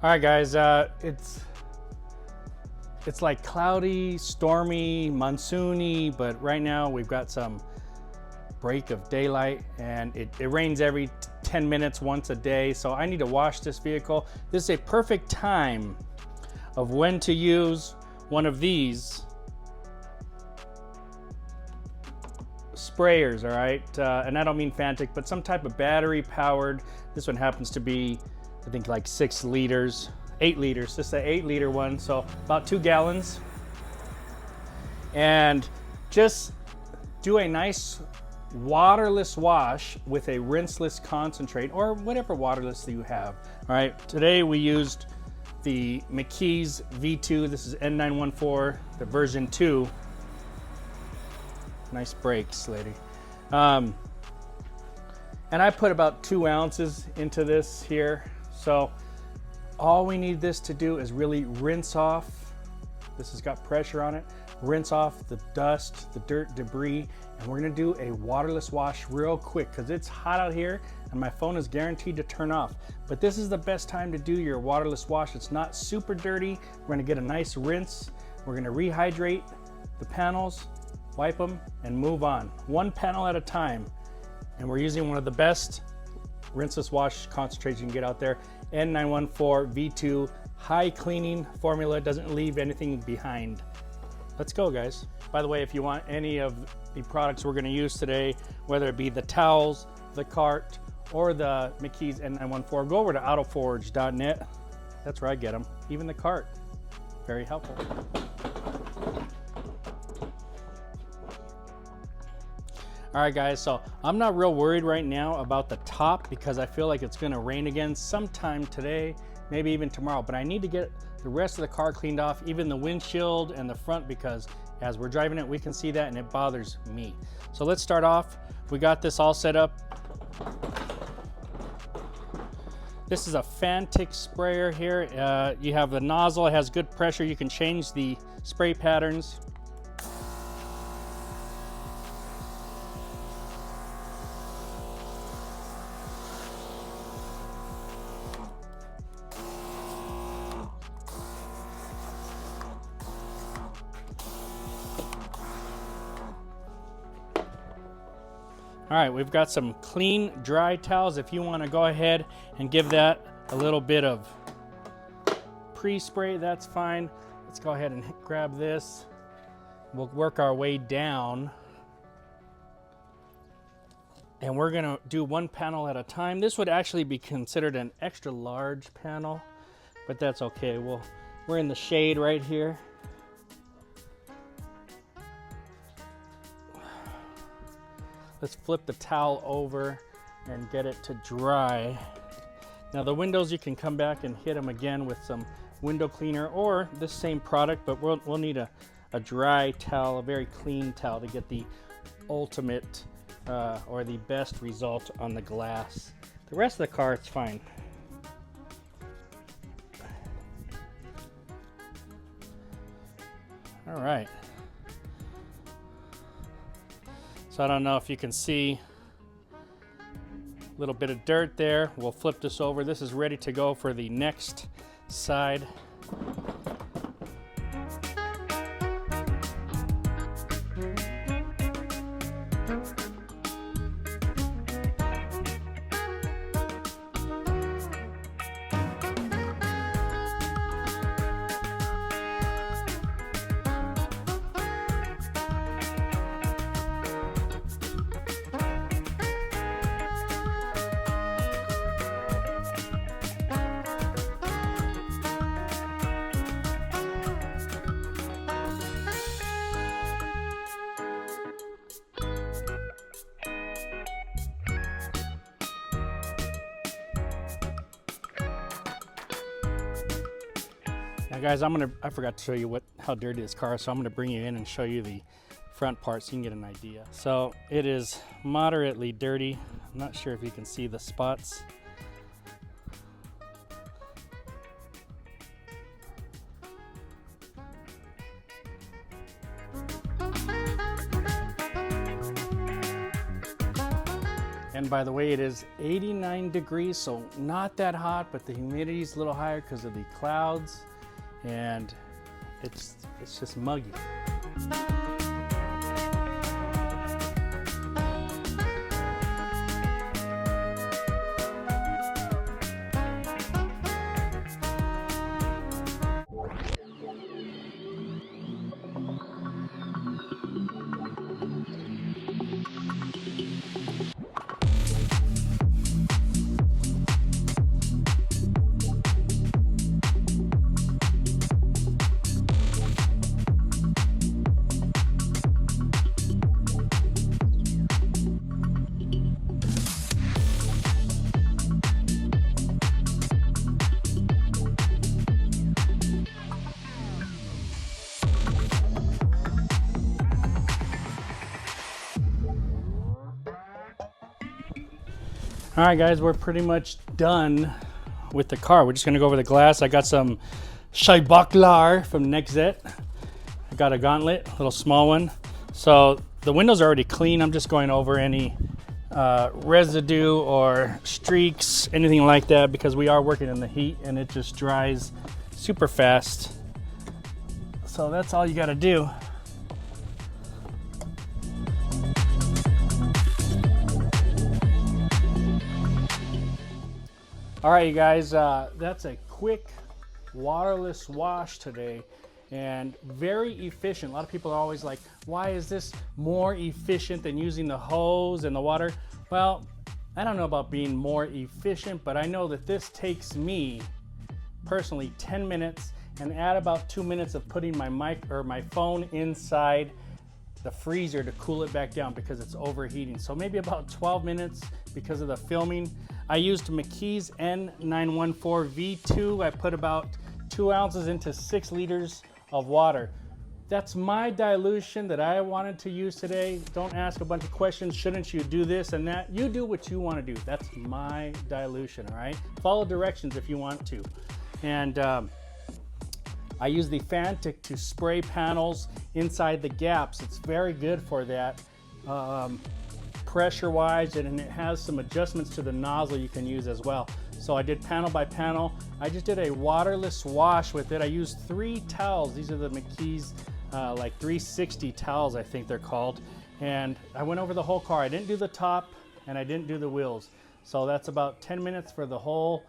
All right, guys, it's like cloudy, stormy, monsoony, but right now we've got some break of daylight, and it rains every 10 minutes once a day, so I need to wash this vehicle. This is a perfect time of when to use one of these sprayers, all right? And I don't mean Fantic, but some type of battery powered. This one happens to be, I think, like 6 liters, 8 liters. This is an 8-liter one, so about 2 gallons. And just do a nice waterless wash with a rinseless concentrate or whatever waterless that you have. All right, today we used the McKee's V2. This is N914, the version 2. Nice brakes, lady. And I put about 2 ounces into this here. So all we need this to do is really rinse off. This has got pressure on it. Rinse off the dust, the dirt, debris, and we're gonna do a waterless wash real quick because it's hot out here and my phone is guaranteed to turn off. But this is the best time to do your waterless wash. It's not super dirty. We're gonna get a nice rinse. We're gonna rehydrate the panels, wipe them, and move on. One panel at a time. And we're using one of the best rinseless wash concentrates you can get out there. N914 V2, high cleaning formula, doesn't leave anything behind. Let's go, guys. By the way, if you want any of the products we're gonna use today, whether it be the towels, the cart, or the McKee's N914, go over to autoforge.net. That's where I get them. Even the cart, very helpful. All right, guys, so I'm not real worried right now about the top because I feel like it's gonna rain again sometime today, maybe even tomorrow, but I need to get the rest of the car cleaned off, even the windshield and the front, because as we're driving it, we can see that and it bothers me. So let's start off. We got this all set up. This is a Fantic sprayer here. You have the nozzle, it has good pressure. You can change the spray patterns. All right, we've got some clean, dry towels. If you want to go ahead and give that a little bit of pre-spray, that's fine. Let's go ahead and grab this. We'll work our way down. And we're gonna do one panel at a time. This would actually be considered an extra large panel, but that's okay. We're in the shade right here. Let's flip the towel over and get it to dry. Now the windows, you can come back and hit them again with some window cleaner or this same product, but we'll need a dry towel, a very clean towel to get the ultimate or the best result on the glass. The rest of the car, it's fine. All right. So I don't know if you can see a little bit of dirt there. We'll flip this over. This is ready to go for the next side. Now guys, I forgot to show you how dirty this car is, so I'm gonna bring you in and show you the front part so you can get an idea. So it is moderately dirty. I'm not sure if you can see the spots. And by the way, it is 89 degrees, so not that hot, but the humidity is a little higher because of the clouds, and it's just muggy. All right, guys, we're pretty much done with the car. We're just gonna go over the glass. I got some Spay-Wipe-Dry from Nexet. I got a gauntlet, a little small one. So the windows are already clean. I'm just going over any residue or streaks, anything like that, because we are working in the heat and it just dries super fast. So that's all you gotta do. All right, you guys, that's a quick waterless wash today, and very efficient. A lot of people are always like, why is this more efficient than using the hose and the water? Well, I don't know about being more efficient, but I know that this takes me personally 10 minutes and add about 2 minutes of putting my phone inside the freezer to cool it back down because it's overheating. So maybe about 12 minutes because of the filming. I used McKee's N914 V2. I put about 2 ounces into 6 liters of water. That's my dilution that I wanted to use today. Don't ask a bunch of questions. Shouldn't you do this and that? You do what you want to do. That's my dilution, all right? Follow directions if you want to. And I use the fan to spray panels inside the gaps. It's very good for that. Pressure wise, and it has some adjustments to the nozzle you can use as well. So I did panel by panel. I just did a waterless wash with it. I used 3 towels. These are the McKee's like 360 towels, I think they're called. And I went over the whole car. I didn't do the top and I didn't do the wheels. So that's about 10 minutes for the whole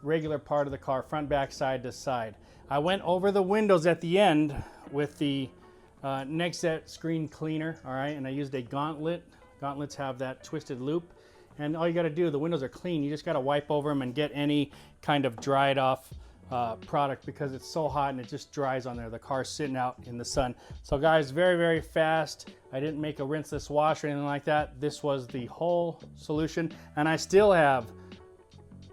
regular part of the car, front, back, side to side. I went over the windows at the end with the Nexet screen cleaner, all right, and I used a gauntlet. Gauntlets have that twisted loop, and all you got to do, the windows are clean, you just got to wipe over them and get any kind of dried off product because it's so hot and it just dries on there. The car's sitting out in the sun. So guys, very, very fast. I didn't make a rinseless wash or anything like that. This was the whole solution, and I still have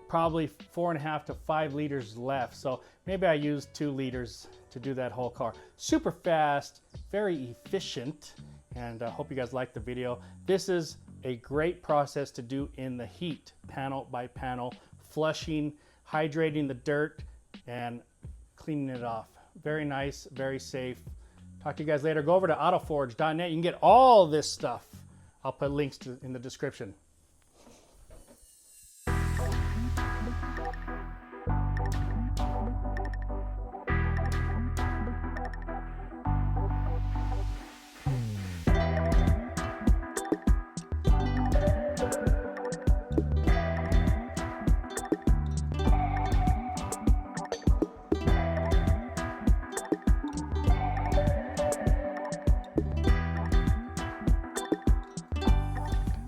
probably 4.5 to 5 liters left. So maybe I used 2 liters to do that whole car. Super fast, very efficient. And I hope you guys liked the video. This is a great process to do in the heat, panel by panel, flushing, hydrating the dirt, and cleaning it off. Very nice, very safe. Talk to you guys later. Go over to autoforge.net. You can get all this stuff. I'll put links in the description.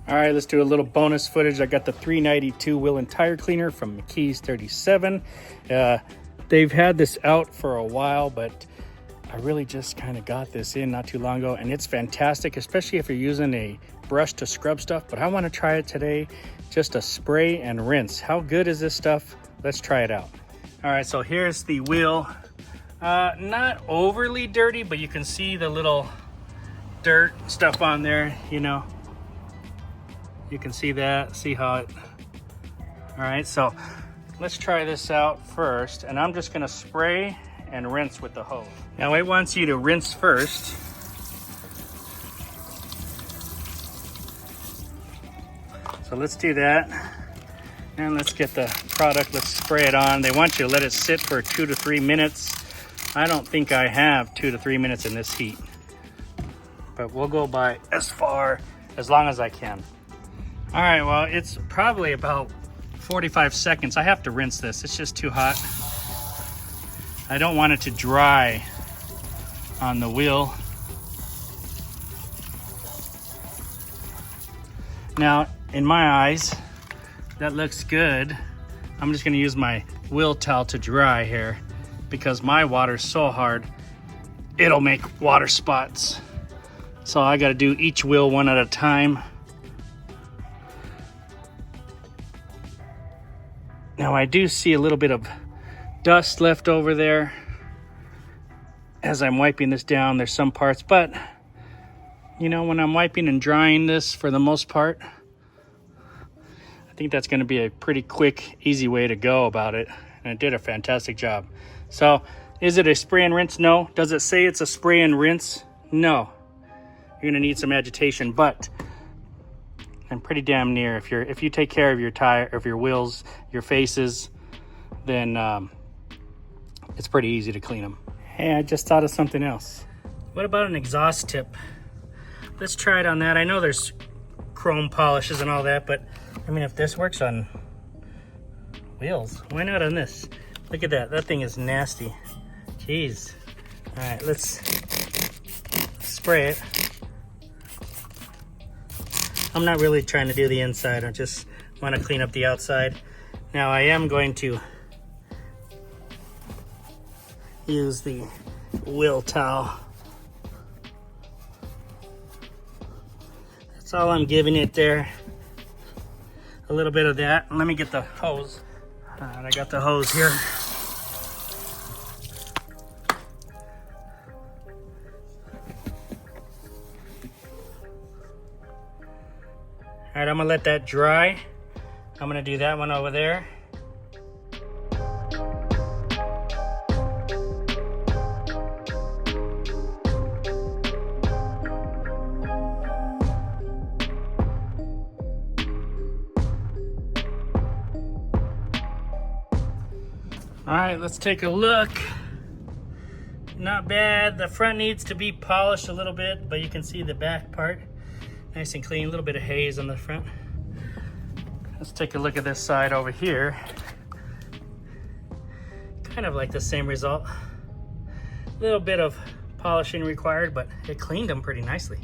All right, let's do a little bonus footage. I got the 392 wheel and tire cleaner from McKee's 37. They've had this out for a while, but I really just kind of got this in not too long ago, and it's fantastic, especially if you're using a brush to scrub stuff. But I want to try it today, just a spray and rinse. How good is this stuff? Let's try it out. All right, so here's the wheel. Not overly dirty, but you can see the little dirt stuff on there, you know. You can see that, see how it, all right, so let's try this out first, and I'm just gonna spray and rinse with the hose. Now it wants you to rinse first. So let's do that. And let's get the product, let's spray it on. They want you to let it sit for 2 to 3 minutes. I don't think I have 2 to 3 minutes in this heat, but we'll go by as long as I can. All right, well, it's probably about 45 seconds. I have to rinse this, it's just too hot. I don't want it to dry on the wheel. Now, in my eyes, that looks good. I'm just gonna use my wheel towel to dry here because my water's so hard, it'll make water spots. So I gotta do each wheel one at a time. Now I do see a little bit of dust left over there as I'm wiping this down. There's some parts, but you know, when I'm wiping and drying this, for the most part, I think that's going to be a pretty quick, easy way to go about it. And it did a fantastic job. So, is it a spray and rinse? No. Does it say it's a spray and rinse? No. You're going to need some agitation, but I'm pretty damn near. If you take care of your tire, of your wheels, your faces, then it's pretty easy to clean them. Hey, I just thought of something else. What about an exhaust tip? Let's try it on that. I know there's chrome polishes and all that, but I mean, if this works on wheels, why not on this? Look at that. That thing is nasty. Jeez. All right, let's spray it. I'm not really trying to do the inside. I just want to clean up the outside. Now I am going to use the wheel towel. That's all I'm giving it there. A little bit of that. Let me get the hose. All right, I got the hose here. All right, I'm gonna let that dry. I'm gonna do that one over there. All right, let's take a look. Not bad. The front needs to be polished a little bit, but you can see the back part. Nice and clean, a little bit of haze on the front. Let's take a look at this side over here. Kind of like the same result. A little bit of polishing required, but it cleaned them pretty nicely.